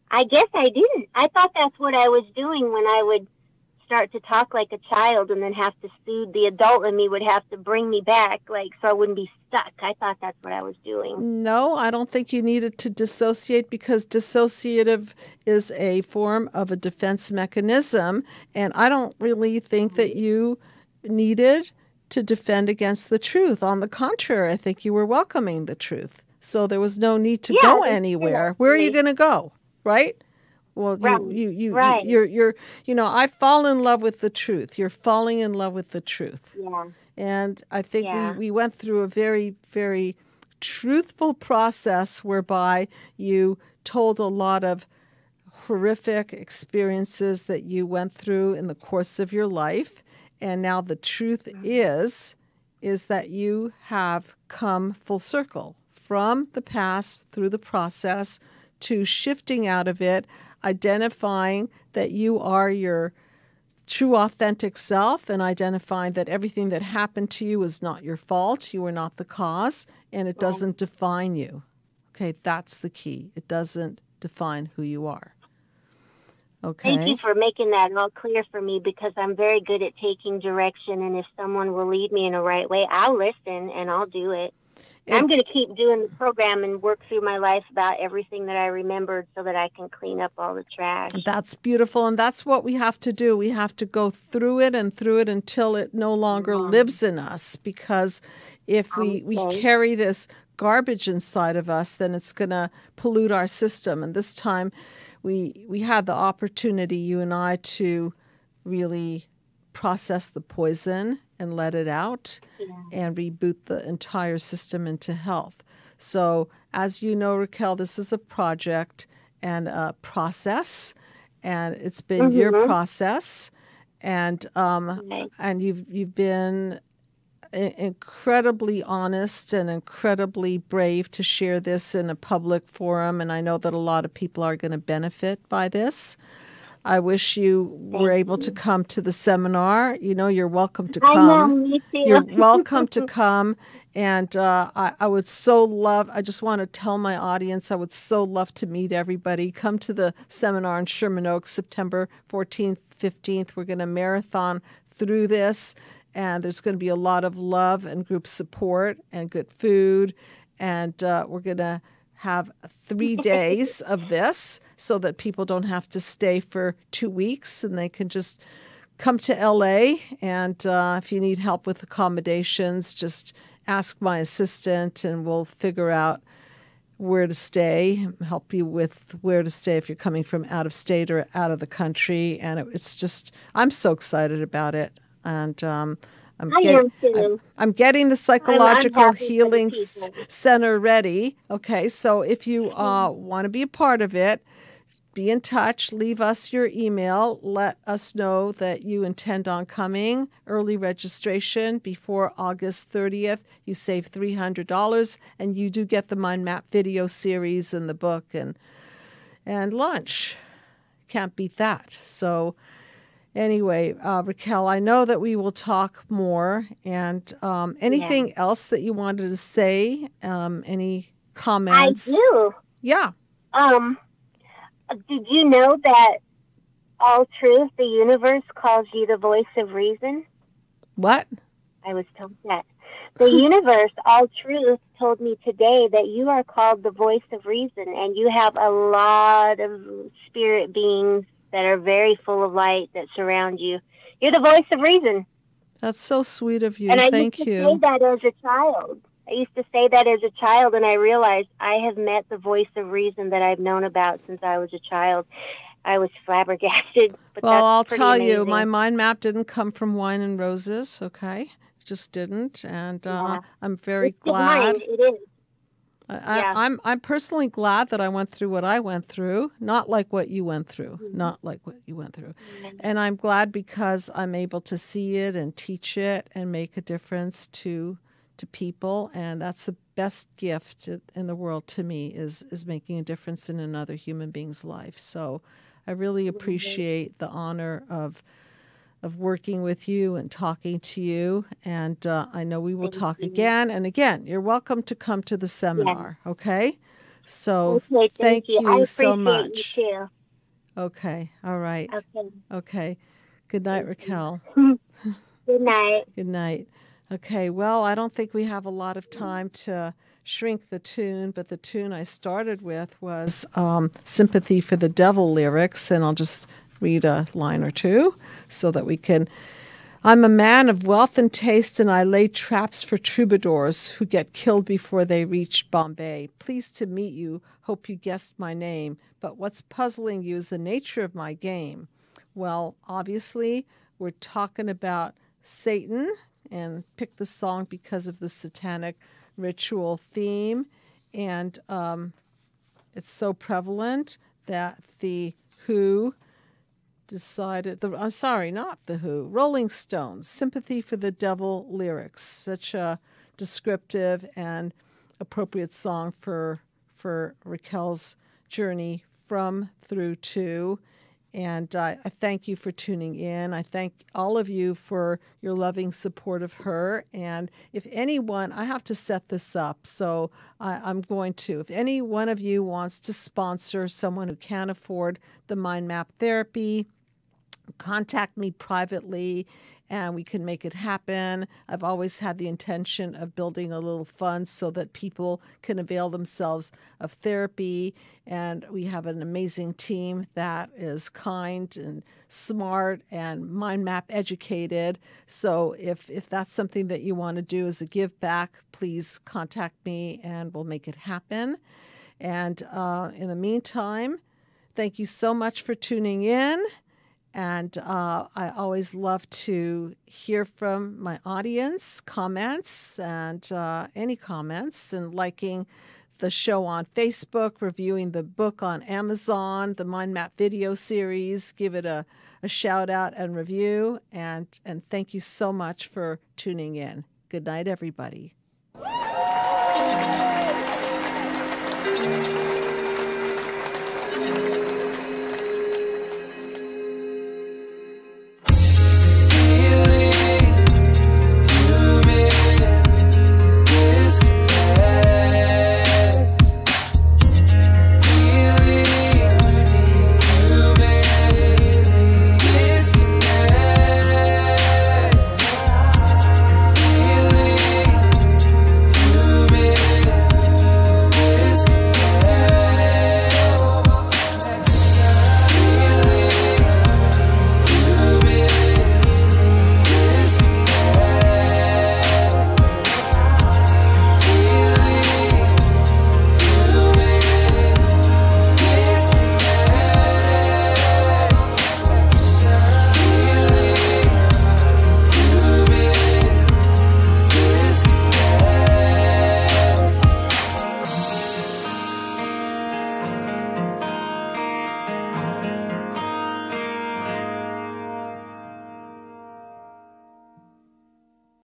[SPEAKER 3] I guess I didn't. I thought that's what I was doing when I would start to talk like a child and then have to soothe the adult in me would have to bring me back, like, so I wouldn't be stuck. I thought that's what I was doing.
[SPEAKER 2] No, I don't think you needed to dissociate, because dissociative is a form of a defense mechanism, and I don't really think that you needed to defend against the truth. On the contrary, I think you were welcoming the truth. So there was no need to go anywhere. Where are you going to go, right? Well,
[SPEAKER 3] Right. Right.
[SPEAKER 2] you're, I fall in love with the truth. You're falling in love with the truth.
[SPEAKER 3] Yeah.
[SPEAKER 2] And I think
[SPEAKER 3] Yeah.
[SPEAKER 2] we went through a very, very truthful process whereby you told a lot of horrific experiences that you went through in the course of your life. And now the truth is that you have come full circle from the past through the process to shifting out of it, identifying that you are your true authentic self, and identifying that everything that happened to you is not your fault. You were not the cause, and it doesn't define you. Okay, that's the key. It doesn't define who you are. Okay.
[SPEAKER 3] Thank you for making that all clear for me, because I'm very good at taking direction, and if someone will lead me in the right way, I'll listen and I'll do it. I'm going to keep doing the program and work through my life about everything that I remembered so that I can clean up all the trash.
[SPEAKER 2] That's beautiful, and that's what we have to do. We have to go through it until it no longer lives in us, because if we carry this garbage inside of us, then it's going to pollute our system. And this time we had the opportunity, you and I, to really process the poison and let it out and reboot the entire system into health. So as you know, Raquel, this is a project and a process, and it's been your process, and you've been incredibly honest and incredibly brave to share this in a public forum, and I know that a lot of people are going to benefit by this. I wish you were able to come to the seminar. You're welcome to come.
[SPEAKER 3] I know, me too.
[SPEAKER 2] You're welcome to come. And I would so love, I just want to tell my audience, I would so love to meet everybody. Come to the seminar in Sherman Oaks, September 14th, 15th. We're going to marathon through this. And there's going to be a lot of love and group support and good food. And we're going to have 3 days of this so that people don't have to stay for 2 weeks, and they can just come to LA. And if you need help with accommodations, just ask my assistant and we'll figure out where to stay, help you with where to stay if you're coming from out of state or out of the country. And it's just, I'm so excited about it. And I'm getting the psychological healing center ready. Okay, so if you want to be a part of it, be in touch. Leave us your email. Let us know that you intend on coming. Early registration before August 30th. You save $300, and you do get the Mind Map video series and the book and lunch. Can't beat that. So anyway, Raquel, I know that we will talk more. And anything else that you wanted to say? Any comments?
[SPEAKER 3] I do.
[SPEAKER 2] Yeah.
[SPEAKER 3] Did you know that all truth, the universe, calls you the voice of reason?
[SPEAKER 2] What?
[SPEAKER 3] I was told that. The universe, all truth, told me today that you are called the voice of reason, and you have a lot of spirit beings that are very full of light that surround you. You're the voice of reason.
[SPEAKER 2] That's so sweet of you.
[SPEAKER 3] And
[SPEAKER 2] Thank you.
[SPEAKER 3] I used to say that as a child. And I realized I have met the voice of reason that I've known about since I was a child. I was flabbergasted. But
[SPEAKER 2] well, I'll
[SPEAKER 3] pretty
[SPEAKER 2] tell
[SPEAKER 3] amazing.
[SPEAKER 2] you, my mind map didn't come from wine and roses, okay? It just didn't. And I'm very glad.
[SPEAKER 3] It is.
[SPEAKER 2] I'm personally glad that I went through what I went through, not like what you went through, And I'm glad because I'm able to see it and teach it and make a difference to people. And that's the best gift in the world to me is making a difference in another human being's life. So I really appreciate the honor of working with you and talking to you. And I know we will talk again and again. You're welcome to come to the seminar, okay? So thank you so much.
[SPEAKER 3] You too.
[SPEAKER 2] Okay, all right. Okay. Good night, Raquel.
[SPEAKER 3] Good night.
[SPEAKER 2] Good night. Okay, well, I don't think we have a lot of time to shrink the tune, but the tune I started with was Sympathy for the Devil lyrics, and I'll just read a line or two so that we can I'm a man of wealth and taste, and I lay traps for troubadours who get killed before they reach Bombay. Pleased to meet you. Hope you guessed my name. But what's puzzling you is the nature of my game. Well, obviously, we're talking about Satan, and picked the song because of the satanic ritual theme. And it's so prevalent that the Who decided, I'm sorry, not the Who, Rolling Stones, Sympathy for the Devil lyrics. Such a descriptive and appropriate song for Raquel's journey from, through, to. And I thank you for tuning in. I thank all of you for your loving support of her. And if anyone, I have to set this up, so I'm going to. If any one of you wants to sponsor someone who can't afford the mind map therapy, contact me privately and we can make it happen. I've always had the intention of building a little fund so that people can avail themselves of therapy. And we have an amazing team that is kind and smart and mind map educated. So if that's something that you want to do as a give back, please contact me and we'll make it happen. And in the meantime, thank you so much for tuning in. And I always love to hear from my audience, comments, and any comments, and liking the show on Facebook, reviewing the book on Amazon, the Mind Map video series. Give it a shout out and review. And thank you so much for tuning in. Good night, everybody.